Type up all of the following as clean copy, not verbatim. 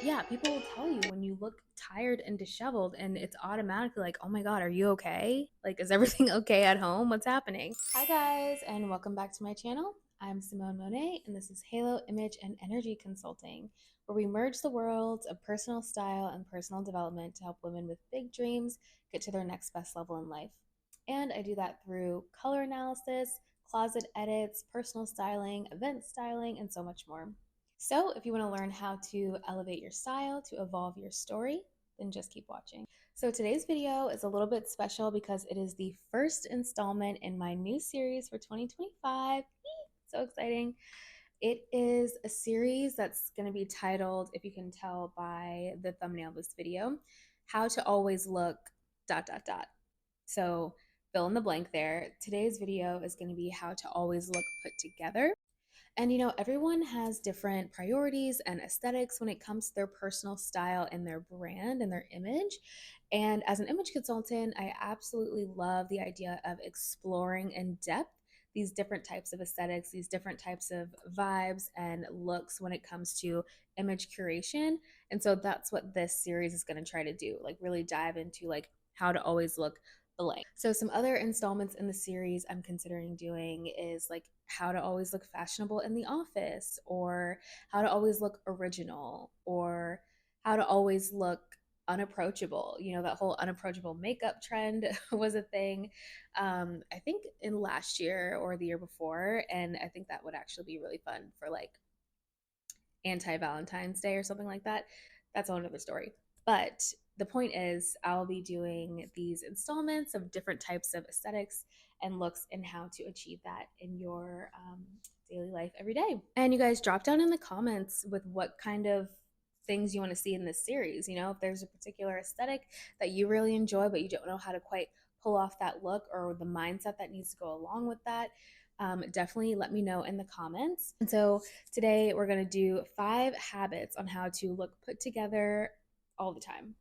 Yeah, people will tell you when you look tired and disheveled, and it's automatically like, oh my God, are you okay? Like, is everything okay at home? What's happening? Hi, guys, and welcome back to my channel. I'm Simone Monet, and this is Halo Image and Energy Consulting, where we merge the worlds of personal style and personal development to help women with big dreams get to their next best level in life. And I do that through color analysis, closet edits, personal styling, event styling, and so much more. So, if you want to learn how to elevate your style, to evolve your story, then just keep watching. So, today's video is a little bit special because it is the first installment in my new series for 2025. So exciting. It is a series that's going to be titled, if you can tell by the thumbnail of this video, How to Always Look ... So, fill in the blank there. Today's video is going to be how to always look put together. And everyone has different priorities and aesthetics when it comes to their personal style and their brand and their image. And as an image consultant, I absolutely love the idea of exploring in depth these different types of aesthetics, these different types of vibes and looks when it comes to image curation. And so that's what this series is going to try to do, like really dive into like how to always look blank. So some other installments in the series I'm considering doing is like how to always look fashionable in the office, or how to always look original, or how to always look unapproachable. That whole unapproachable makeup trend was a thing, I think in last year or the year before. And I think that would actually be really fun for like anti-Valentine's Day or something like that. That's a whole other story. But the point is, I'll be doing these installments of different types of aesthetics and looks and how to achieve that in your daily life every day. And you guys drop down in the comments with what kind of things you want to see in this series. If there's a particular aesthetic that you really enjoy, but you don't know how to quite pull off that look, or the mindset that needs to go along with that, definitely let me know in the comments. And so today we're going to do 5 habits on how to look put together all the time.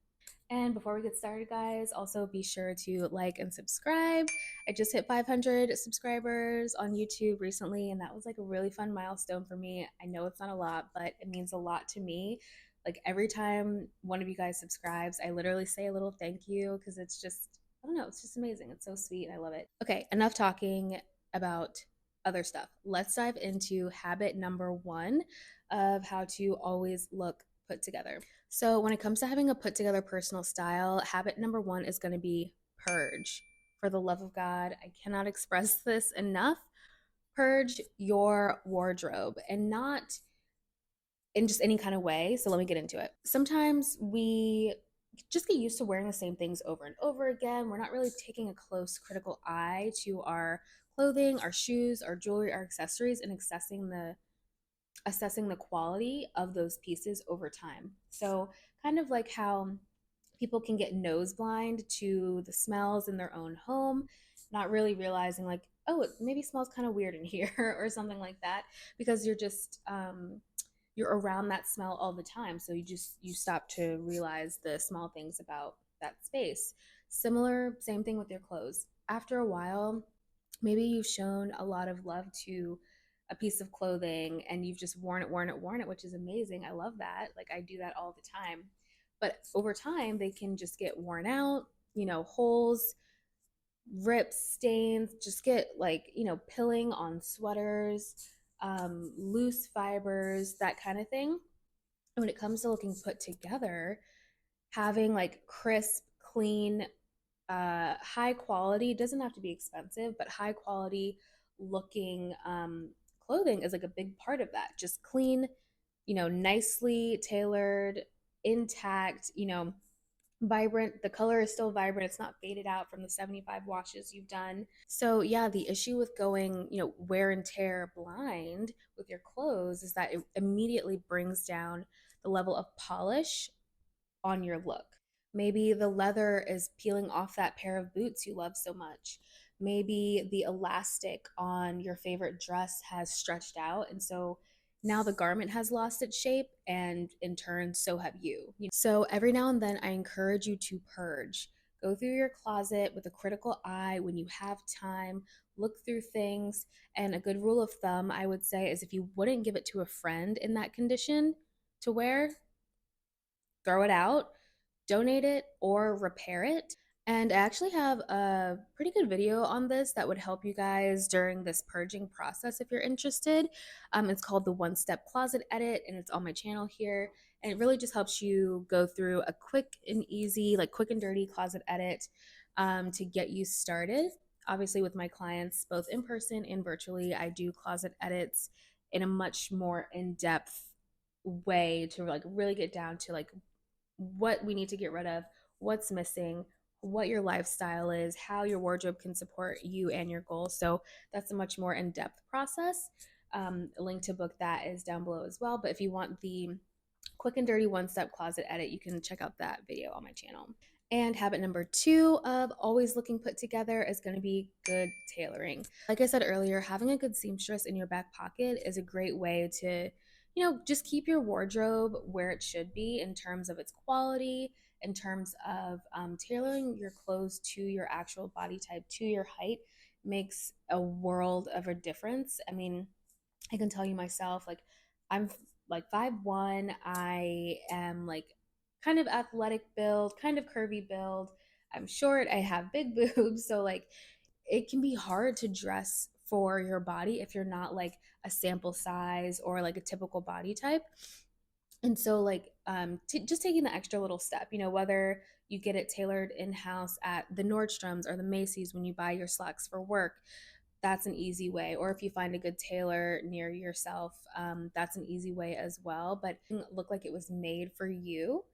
And before we get started, guys, also be sure to like and subscribe. I just hit 500 subscribers on YouTube recently, and that was like a really fun milestone for me. I know it's not a lot, but it means a lot to me. Like every time one of you guys subscribes, I literally say a little thank you, because it's just, I don't know, it's just amazing. It's so sweet and I love it. Okay, enough talking about other stuff. Let's dive into habit number 1 of how to always look put together. So when it comes to having a put together personal style, habit number 1 is going to be purge. For the love of God, I cannot express this enough. Purge your wardrobe, and not in just any kind of way. So let me get into it. Sometimes we just get used to wearing the same things over and over again. We're not really taking a close, critical eye to our clothing, our shoes, our jewelry, our accessories, and assessing the quality of those pieces over time. So kind of like how people can get nose blind to the smells in their own home, not really realizing like, oh, it maybe smells kind of weird in here or something like that, because you're around that smell all the time. So you stop to realize the small things about that space. Same thing with your clothes. After a while, maybe you've shown a lot of love to a piece of clothing and you've just worn it, which is amazing. I love that. Like I do that all the time. But over time, they can just get worn out, holes, rips, stains, just get like, pilling on sweaters, loose fibers, that kind of thing. And when it comes to looking put together, having like crisp, clean, high quality, doesn't have to be expensive, but high quality looking clothing is like a big part of that. Just clean, nicely tailored, intact, vibrant. The color is still vibrant. It's not faded out from the 75 washes you've done. So yeah, the issue with going, wear and tear blind with your clothes is that it immediately brings down the level of polish on your look. Maybe the leather is peeling off that pair of boots you love so much. Maybe the elastic on your favorite dress has stretched out, and so now the garment has lost its shape, and in turn, so have you. So every now and then, I encourage you to purge. Go through your closet with a critical eye when you have time. look through things. And a good rule of thumb, I would say, is if you wouldn't give it to a friend in that condition to wear, throw it out, donate it, or repair it. And I actually have a pretty good video on this that would help you guys during this purging process if you're interested. It's called the One Step Closet Edit, and it's on my channel here. And it really just helps you go through a quick and easy, like quick and dirty closet edit to get you started. Obviously, with my clients, both in person and virtually, I do closet edits in a much more in depth way to like really get down to like what we need to get rid of, what's missing, what your lifestyle is, how your wardrobe can support you and your goals. So that's a much more in depth process. A link to book that is down below as well. But if you want the quick and dirty one step closet edit, you can check out that video on my channel. And habit number 2 of always looking put together is going to be good tailoring. Like I said earlier, having a good seamstress in your back pocket is a great way to, just keep your wardrobe where it should be in terms of its quality, in terms of tailoring your clothes to your actual body type, to your height, makes a world of a difference. I mean, I can tell you myself, like I'm like 5'1". I am like kind of athletic build, kind of curvy build. I'm short, I have big boobs, so like it can be hard to dress for your body if you're not like a sample size or like a typical body type. And so like just taking the extra little step, whether you get it tailored in-house at the Nordstroms or the Macy's when you buy your slacks for work, that's an easy way. Or if you find a good tailor near yourself, that's an easy way as well. But it look like it was made for you.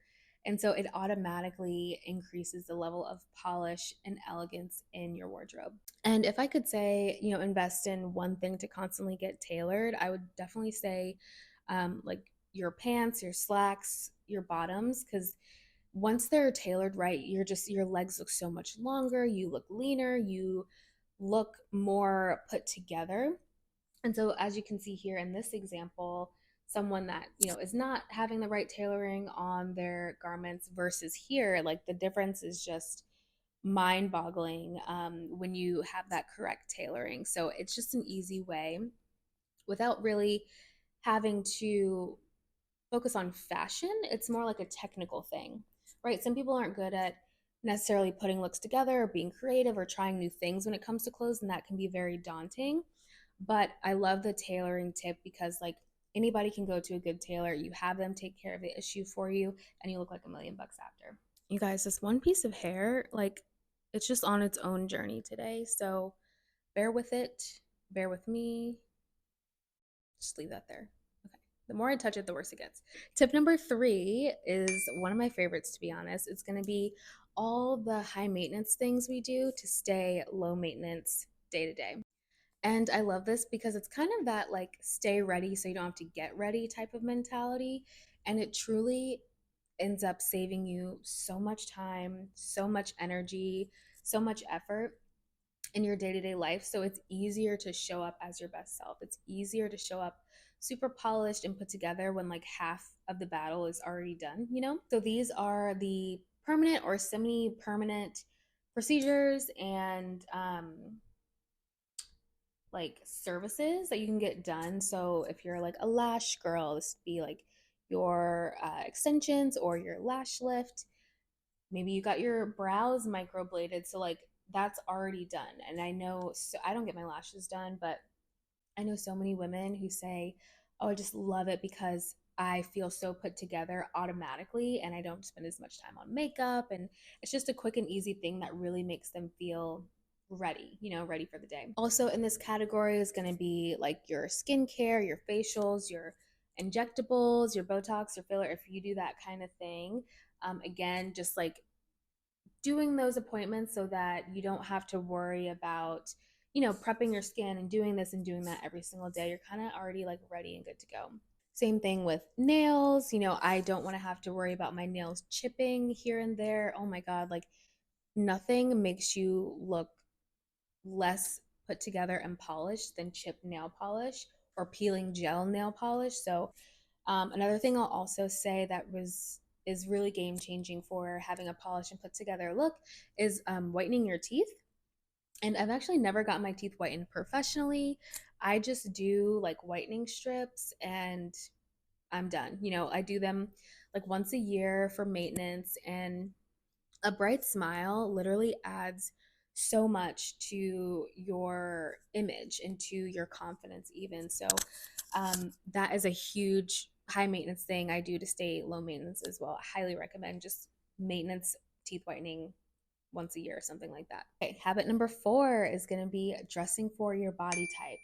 And so it automatically increases the level of polish and elegance in your wardrobe. And if I could say, invest in one thing to constantly get tailored, I would definitely say like your pants, your slacks, your bottoms, because once they're tailored right, your legs look so much longer, you look leaner, you look more put together. And so as you can see here in this example, someone that, is not having the right tailoring on their garments versus here, like the difference is just mind-boggling when you have that correct tailoring. So it's just an easy way without really having to focus on fashion. It's more like a technical thing, right? Some people aren't good at necessarily putting looks together or being creative or trying new things when it comes to clothes, and that can be very daunting. But I love the tailoring tip because like anybody can go to a good tailor. You have them take care of the issue for you and you look like $1,000,000 after. You guys, this one piece of hair, like it's just on its own journey today. So bear with it, bear with me. Just leave that there. Okay. The more I touch it, the worse it gets. Tip number 3 is one of my favorites, to be honest. It's going to be all the high maintenance things we do to stay low maintenance day to day. And I love this because it's kind of that like stay ready so you don't have to get ready type of mentality. And it truly ends up saving you so much time, so much energy, so much effort in your day-to-day life. So it's easier to show up as your best self. It's easier to show up super polished and put together when like half of the battle is already done. So these are the permanent or semi-permanent procedures and like services that you can get done. So if you're like a lash girl, this would be like your extensions or your lash lift. Maybe you got your brows microbladed, so like that's already done. And I know, so I don't get my lashes done, but I know so many women who say, oh, I just love it because I feel so put together automatically and I don't spend as much time on makeup. And it's just a quick and easy thing that really makes them feel ready, ready for the day. Also, in this category is going to be like your skincare, your facials, your injectables, your Botox, your filler, if you do that kind of thing. Again, just like doing those appointments so that you don't have to worry about, prepping your skin and doing this and doing that every single day. You're kind of already like ready and good to go. Same thing with nails. I don't want to have to worry about my nails chipping here and there. Oh my God, like nothing makes you look less put together and polished than chipped nail polish or peeling gel nail polish. So another thing I'll also say that is really game changing for having a polished and put together look is whitening your teeth. And I've actually never gotten my teeth whitened professionally. I just do like whitening strips and I'm done. I do them like once a year for maintenance, and a bright smile literally adds so much to your image and to your confidence, even. So, that is a huge high maintenance thing I do to stay low maintenance as well. I highly recommend just maintenance teeth whitening once a year or something like that. Okay, habit number 4 is going to be dressing for your body type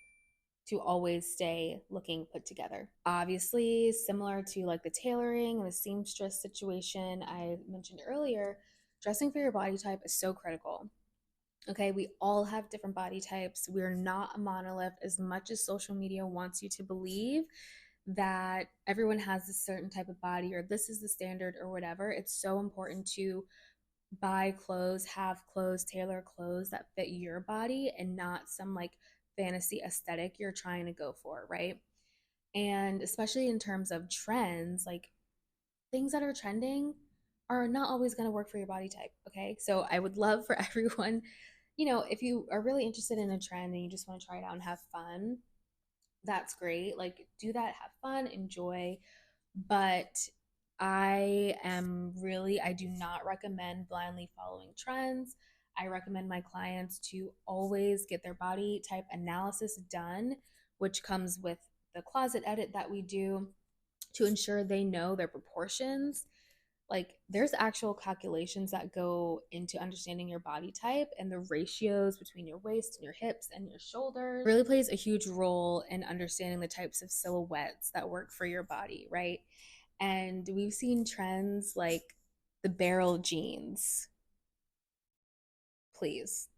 to always stay looking put together. Obviously, similar to like the tailoring and the seamstress situation I mentioned earlier, dressing for your body type is so critical. Okay, we all have different body types. We're not a monolith as much as social media wants you to believe that everyone has a certain type of body or this is the standard or whatever. It's so important to buy clothes, have clothes, tailor clothes that fit your body and not some like fantasy aesthetic you're trying to go for, right? And especially in terms of trends, like things that are trending are not always going to work for your body type, okay? So I would love for everyone, if you are really interested in a trend and you just want to try it out and have fun, that's great. Like do that, have fun, enjoy, but I do not recommend blindly following trends. I recommend my clients to always get their body type analysis done, which comes with the closet edit that we do to ensure they know their proportions. Like there's actual calculations that go into understanding your body type, and the ratios between your waist and your hips and your shoulders really plays a huge role in understanding the types of silhouettes that work for your body, right? And we've seen trends like the barrel jeans. Please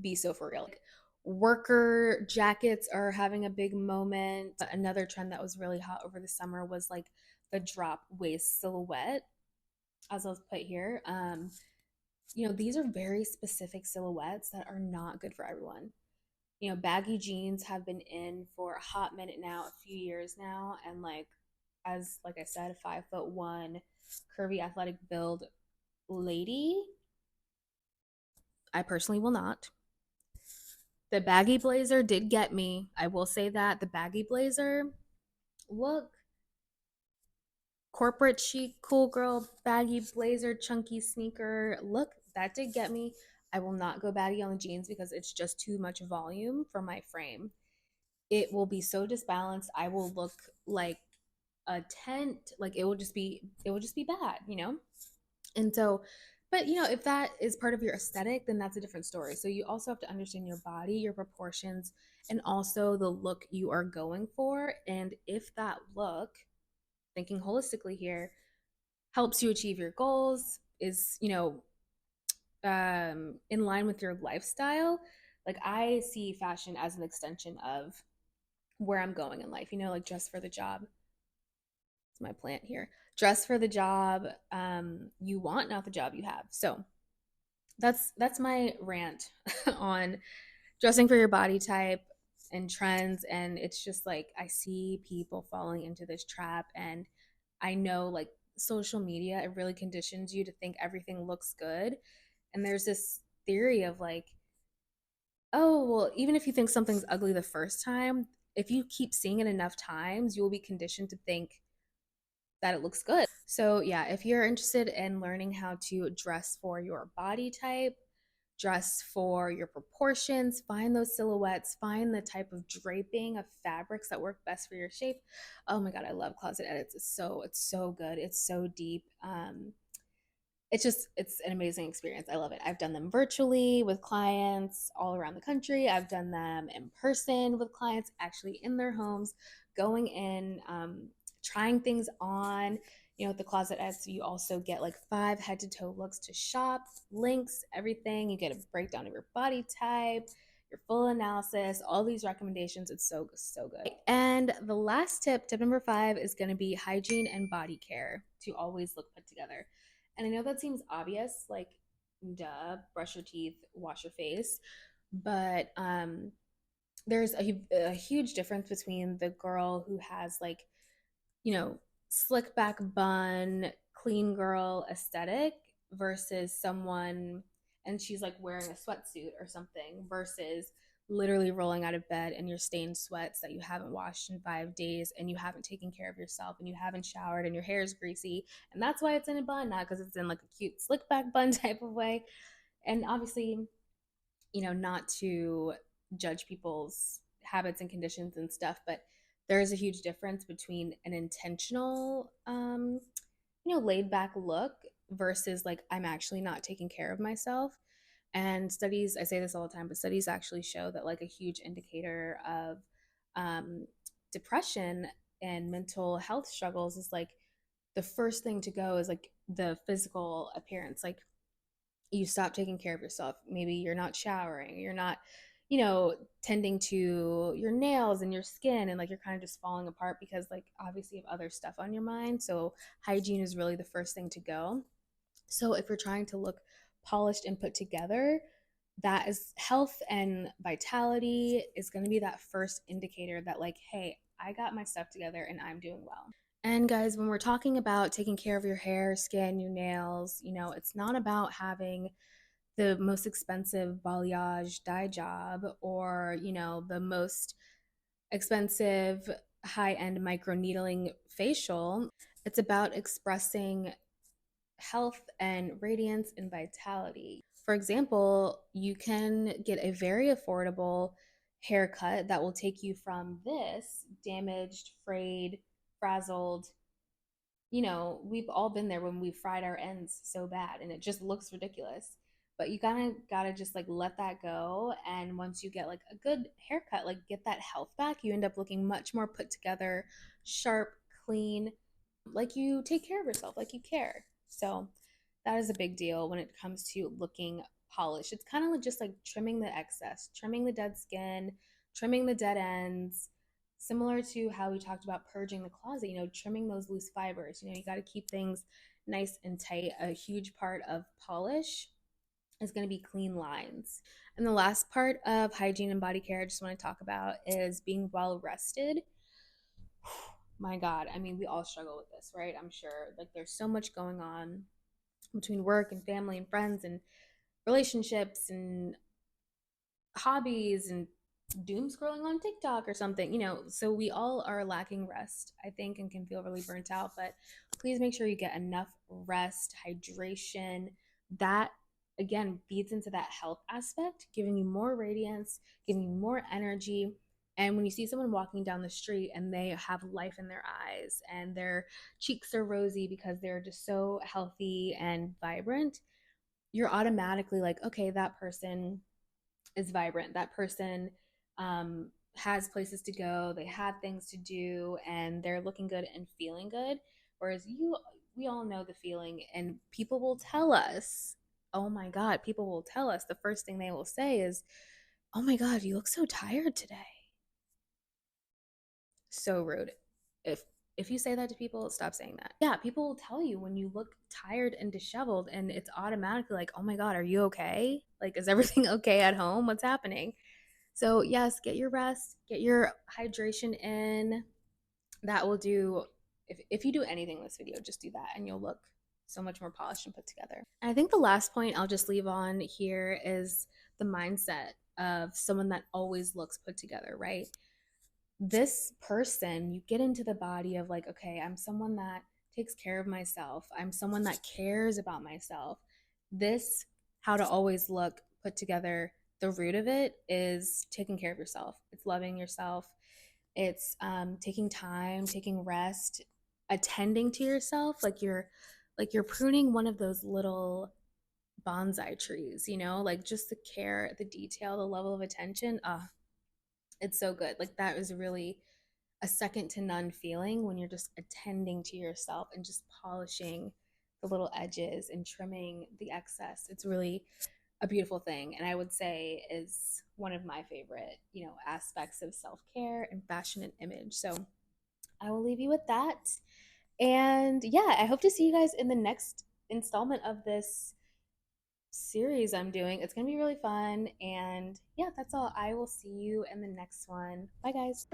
be so for real. Like, worker jackets are having a big moment. Another trend that was really hot over the summer was like the drop waist silhouette, as I'll put here. These are very specific silhouettes that are not good for everyone. Baggy jeans have been in for a hot minute now, a few years now, and like I said, 5'1", curvy athletic build lady, I personally will not. The baggy blazer did get me. I will say that the baggy blazer look, corporate chic, cool girl, baggy blazer, chunky sneaker look, that did get me. I will not go baggy on the jeans because it's just too much volume for my frame. It will be so disbalanced. I will look like a tent. Like it will just be bad. And so, but if that is part of your aesthetic, then that's a different story. So you also have to understand your body, your proportions, and also the look you are going for. And if that look, thinking holistically here, helps you achieve your goals, is, in line with your lifestyle, like I see fashion as an extension of where I'm going in life, like dress for the job. It's my plant here. Dress for the job you want, not the job you have. So that's my rant on dressing for your body type and trends. And it's just like I see people falling into this trap, and I know like social media, it really conditions you to think everything looks good. And there's this theory of like, oh well, even if you think something's ugly the first time, if you keep seeing it enough times, you will be conditioned to think that it looks good. So, yeah, if you're interested in learning how to dress for your body type, dress for your proportions, find those silhouettes, find the type of draping of fabrics that work best for your shape. Oh my god, I love closet edits. It's so good. It's so deep. It's an amazing experience. I love it. I've done them virtually with clients all around the country. I've done them in person with clients actually in their homes, going in, trying things on. With the closet ads, you also get like 5 head to toe looks to shop, links, everything. You get a breakdown of your body type, your full analysis, all these recommendations. It's so good. And the last tip number 5, is going to be hygiene and body care to always look put together. And I know that seems obvious, like, duh, brush your teeth, wash your face. But there's a huge difference between the girl who has, like, slick back bun, clean girl aesthetic versus someone and she's like wearing a sweatsuit or something versus literally rolling out of bed in your stained sweats that you haven't washed in 5 days and you haven't taken care of yourself and you haven't showered and your hair is greasy. And that's why it's in a bun, not because it's in like a cute slick back bun type of way. And obviously, not to judge people's habits and conditions and stuff, but there is a huge difference between an intentional, laid back look versus like I'm actually not taking care of myself. And studies, I say this all the time, but studies actually show that like a huge indicator of um, depression and mental health struggles is like the first thing to go is like the physical appearance. Like you stop taking care of yourself. Maybe you're not showering, you're not, tending to your nails and your skin, and like you're kind of just falling apart because like obviously you have other stuff on your mind. So hygiene is really the first thing to go. So if you're trying to look polished and put together, that is health and vitality is going to be that first indicator that like, hey, I got my stuff together and I'm doing well. And guys, when we're talking about taking care of your hair, skin, your nails, it's not about having the most expensive balayage dye job or, the most expensive high-end micro needling facial. It's about expressing health and radiance and vitality. For example, you can get a very affordable haircut that will take you from this damaged, frayed, frazzled, we've all been there when we fried our ends so bad and it just looks ridiculous. But you gotta just like let that go. And once you get like a good haircut, like get that health back, you end up looking much more put together, sharp, clean, like you take care of yourself, like you care. So that is a big deal when it comes to looking polished. It's kind of just like trimming the excess, trimming the dead skin, trimming the dead ends, similar to how we talked about purging the closet, trimming those loose fibers. You got to keep things nice and tight. A huge part of polish is going to be clean lines. And the last part of hygiene and body care I just want to talk about is being well rested. My God, I mean, we all struggle with this, right? I'm sure. Like, there's so much going on between work and family and friends and relationships and hobbies and doom scrolling on TikTok or something, So we all are lacking rest, I think, and can feel really burnt out. But please make sure you get enough rest, hydration. That again feeds into that health aspect, giving you more radiance, giving you more energy. And when you see someone walking down the street and they have life in their eyes and their cheeks are rosy because they're just so healthy and vibrant, you're automatically like, okay, that person is vibrant. That person has places to go, they have things to do, and they're looking good and feeling good. Whereas we all know the feeling, and people will tell us, oh my God, people will tell us the first thing they will say is, oh my God, you look so tired today. So rude. If if you say that to people, stop saying that. Yeah, people will tell you when you look tired and disheveled, and it's automatically like, oh my God, are you okay? Like, is everything okay at home? What's happening? So, yes, get your rest, get your hydration in. That will do. If you do anything in this video, just do that and you'll look so much more polished and put together. And I think the last point I'll just leave on here is the mindset of someone that always looks put together, right? This person, you get into the body of like, okay, I'm someone that takes care of myself. I'm someone that cares about myself. This, how to always look put together, the root of it is taking care of yourself. It's loving yourself. It's taking time, taking rest, attending to yourself. Like you're pruning one of those little bonsai trees, like just the care, the detail, the level of attention. It's so good. Like that is really a second to none feeling when you're just attending to yourself and just polishing the little edges and trimming the excess. It's really a beautiful thing, and I would say is one of my favorite, aspects of self-care and fashion and image. So I will leave you with that. And yeah, I hope to see you guys in the next installment of this series I'm doing. It's going to be really fun. And yeah, that's all. I will see you in the next one. Bye, guys.